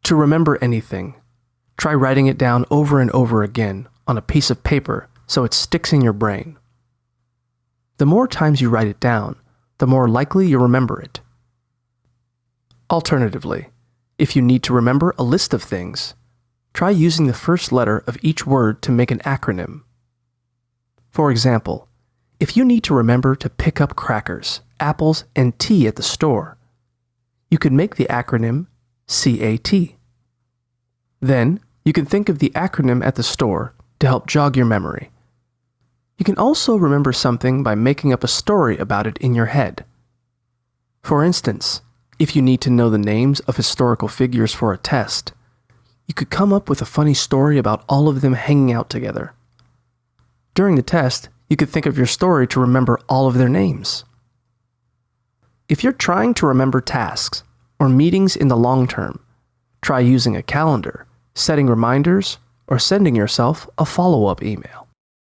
To remember anything, try writing it down over and over again on a piece of paper so it sticks in your brain. The more times you write it down, the more likely you'll remember it. Alternatively, if you need to remember a list of things, try using the first letter of each word to make an acronym. For example, if you need to remember to pick up crackers, apples, and tea at the store, you could make the acronym CAT. Then, you can think of the acronym at the store to help jog your memory. You can also remember something by making up a story about it in your head. For instance, if you need to know the names of historical figures for a test, you could come up with a funny story about all of them hanging out together. During the test, you could think of your story to remember all of their names. If you're trying to remember tasks or meetings in the long term, try using a calendar, setting reminders, or sending yourself a follow-up email.